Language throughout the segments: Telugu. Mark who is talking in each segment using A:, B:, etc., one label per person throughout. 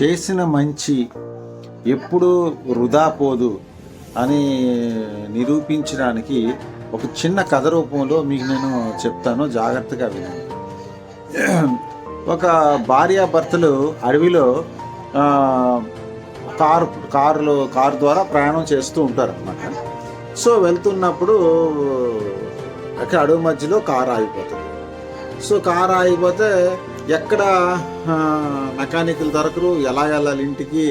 A: చేసిన మంచి ఎప్పుడూ వృధా పోదు అని నిరూపించడానికి ఒక చిన్న కథ రూపంలో మీకు నేను చెప్తాను, జాగ్రత్తగా వినండి. ఒక భార్యాభర్తలు అడవిలో కారు ద్వారా ప్రయాణం చేస్తూ ఉంటారు అన్నమాట. సో వెళ్తున్నప్పుడు అక్కడ అడవి మధ్యలో కారు ఆగిపోతుంది. సో కారు ఆగిపోతే ఎక్కడ మెకానికల్ దొరకరు, ఎలా వెళ్ళాలి ఇంటికి,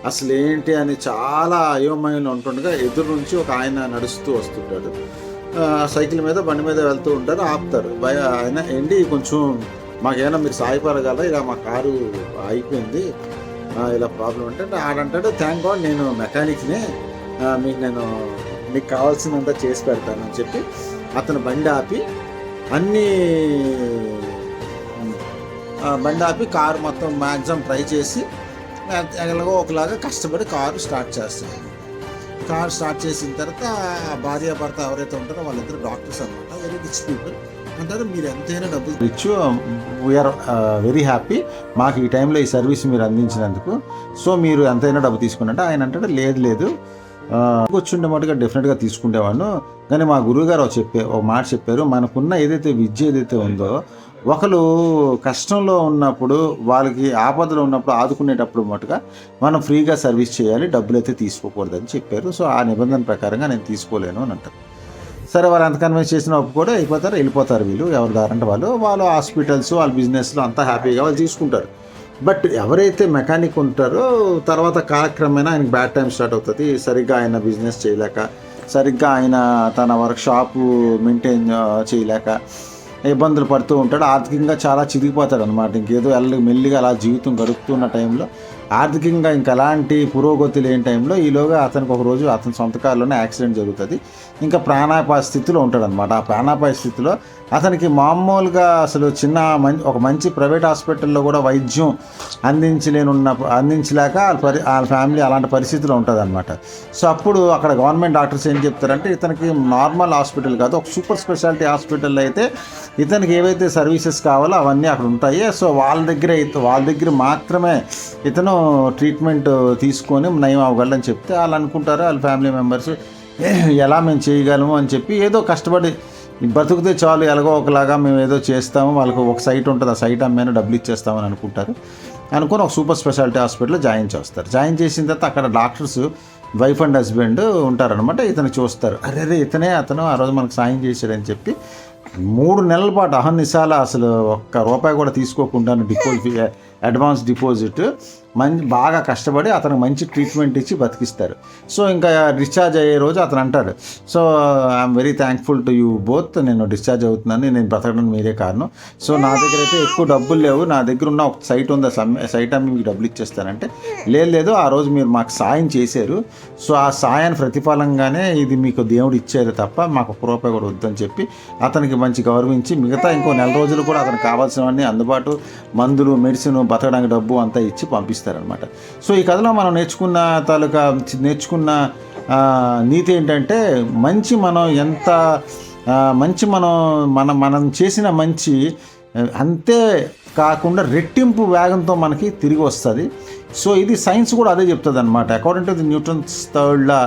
A: అసలు ఏంటి అని చాలా అయోమయంలో ఉంటుండగా ఎదురు నుంచి ఒక ఆయన నడుస్తూ వస్తుంటాడు. సైకిల్ మీద బండి మీద వెళ్తూ ఉంటారు. ఆపుతారు. ఆయన ఏంటి కొంచెం మాకేమైనా మీరు సాయపడగలరా, ఇలా మా కారు అయిపోయింది, ఇలా ప్రాబ్లం అంటే ఆడంటాడు, థ్యాంక్ గాడ్ నేను మెకానిక్ని, మీకు కావాల్సినంత చేసి పెడతానని చెప్పి అతను బండి ఆపి కారు మొత్తం మ్యాక్సిమం ట్రై చేసి ఎలాగో ఒకలాగా కష్టపడి కారు స్టార్ట్ చేస్తారు. కారు స్టార్ట్ చేసిన తర్వాత భార్యాభర్త ఎవరైతే ఉంటారో వాళ్ళిద్దరు డాక్టర్స్ అనమాట, వెరీ రిచ్ పీపుల్. అంటారు మీరు ఎంతైనా డబ్బులు రిచ్, వీఆర్ వెరీ హ్యాపీ, మాకు ఈ టైంలో ఈ సర్వీస్ మీరు అందించినందుకు, సో మీరు ఎంతైనా డబ్బు తీసుకున్నట్టు. ఆయన అంటాడు లేదు కూర్చుండే మటుగా డెఫినెట్గా తీసుకునేవాడిను, కానీ మా గురువుగారు ఒక మాట చెప్పారు, మనకున్న ఏదైతే విద్య ఏదైతే ఉందో ఒకరు కష్టంలో ఉన్నప్పుడు వాళ్ళకి ఆపదలో ఉన్నప్పుడు ఆదుకునేటప్పుడు మటుగా మనం ఫ్రీగా సర్వీస్ చేయాలి, డబ్బులు అయితే తీసుకోకూడదని చెప్పారు. సో ఆ నిబంధన ప్రకారంగా నేను తీసుకోలేను అని అంటారు. సరే వాళ్ళు ఎంత కన్విన్స్ చేసినా ఒప్పుకోవడం వెళ్ళిపోతారు వీళ్ళు ఎవరి దారంటే వాళ్ళు హాస్పిటల్స్ వాళ్ళ బిజినెస్లో అంతా హ్యాపీగా వాళ్ళు తీసుకుంటారు. బట్ ఎవరైతే మెకానిక్ ఉంటారో తర్వాత కాలక్రమేణా ఆయనకి బ్యాడ్ టైం స్టార్ట్ అవుతుంది. సరిగ్గా ఆయన బిజినెస్ చేయలేక, సరిగ్గా ఆయన తన వర్క్షాపు మెయింటైన్ చేయలేక ఇబ్బందులు పడుతూ ఉంటాడు. ఆర్థికంగా చాలా చిరిగిపోతాడు అనమాట. ఇంకేదో మెల్లిగా అలా జీవితం గడుపుతున్న టైంలో ఆర్థికంగా ఇంకా ఎలాంటి పురోగతి లేని టైంలో ఈలోగా అతనికి ఒకరోజు అతని సొంత కారులోనే యాక్సిడెంట్ జరుగుతుంది. ఇంకా ప్రాణాపాయ స్థితిలో ఉంటాడు అనమాట. ఆ ప్రాణాపాయ స్థితిలో అతనికి మామూలుగా అసలు ఒక మంచి ప్రైవేట్ హాస్పిటల్లో కూడా వైద్యం అందించలేక వాళ్ళ ఫ్యామిలీ అలాంటి పరిస్థితిలో ఉంటుంది అనమాట. సో అప్పుడు అక్కడ గవర్నమెంట్ డాక్టర్స్ ఏం చెప్తారంటే ఇతనికి నార్మల్ హాస్పిటల్ కాదు, ఒక సూపర్ స్పెషాలిటీ హాస్పిటల్లో అయితే ఇతనికి ఏవైతే సర్వీసెస్ కావాలో అవన్నీ అక్కడ ఉంటాయి. సో వాళ్ళ దగ్గర మాత్రమే ఇతను ట్రీట్మెంట్ తీసుకొని నయం అవ్వగలని చెప్తే వాళ్ళు అనుకుంటారు, వాళ్ళ ఫ్యామిలీ మెంబర్స్ ఎలా మేము చేయగలము అని చెప్పి ఏదో కష్టపడి బతుకుతే చాలు, ఎలాగో ఒకలాగా మేము ఏదో చేస్తాము, వాళ్ళకు ఒక సైట్ ఉంటుంది, ఆ సైట్ అమ్మైనా డబ్బులు ఇచ్చేస్తామని అనుకుని ఒక సూపర్ స్పెషాలిటీ హాస్పిటల్లో జాయిన్ చేస్తారు. జాయిన్ చేసిన తర్వాత అక్కడ డాక్టర్స్ వైఫ్ అండ్ హస్బెండ్ ఉంటారనమాట. ఇతను చూస్తారు, అతను ఆ రోజు మనకు సాయం చేశాడని చెప్పి 3 నెలల పాటు అహర్నిశాల అసలు ఒక్క రూపాయి కూడా తీసుకోకుండా అడ్వాన్స్ డిపాజిట్ బాగా కష్టపడి అతనికి మంచి ట్రీట్మెంట్ ఇచ్చి బతికిస్తారు. సో ఇంకా డిశ్చార్జ్ అయ్యే రోజు అతను అంటాడు, so I'm very thankful to you both, నేను డిశ్చార్జ్ అవుతున్నాను, నేను బ్రతకడానికి మీరే కారణం. సో నా దగ్గర అయితే ఎక్కువ డబ్బులు లేవు, నా దగ్గర ఉన్న ఒక సైట్ ఉంది, సైట్ అమ్మి మీకు డబ్బులు ఇచ్చేస్తానంటే లేదు ఆ రోజు మీరు మాకు సాయం చేశారు, సో ఆ సాయాన్ని ప్రతిఫలంగానే ఇది మీకు దేవుడు ఇచ్చారు తప్ప మాకు ఒక్క రూపాయి కూడా వద్దని చెప్పి అతనికి మంచి గౌరవించి మిగతా ఇంకో 4 రోజులు కూడా అతనికి కావాల్సినవన్నీ అందుబాటు, మందులు, మెడిసిన్, బతకడానికి డబ్బు అంతా ఇచ్చి పంపిస్తారనమాట. సో ఈ కథలో మనం నేర్చుకున్న నీతి ఏంటంటే మనం చేసిన మంచి అంతే కాకుండా రెట్టింపు వేగంతో మనకి తిరిగి వస్తుంది. సో ఇది సైన్స్ కూడా అదే చెప్తుంది అనమాట. According to the Newton's third law,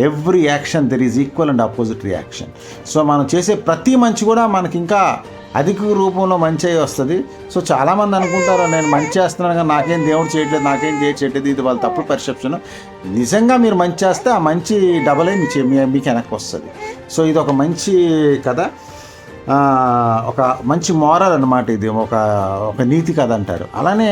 A: every action there is equal and opposite reaction. So మనం చేసే ప్రతి మంచి కూడా మనకి ఇంకా అధిక రూపంలో మంచి అయి వస్తుంది. సో చాలామంది అనుకుంటారు నేను మంచి చేస్తున్నాను కానీ నాకేం దేవుడు చేయట్లేదు, నాకేం చేయట్లేదు, ఇది వాళ్ళ తప్పుడు పర్సెప్షన్. నిజంగా మీరు మంచి చేస్తే ఆ మంచి డబల్ అయి మీకు వెనక్కి వస్తుంది. సో ఇది ఒక మంచి కథ, ఒక మంచి మోరల్ అన్నమాట. ఇది ఒక నీతి కథ అంటారు. అలానే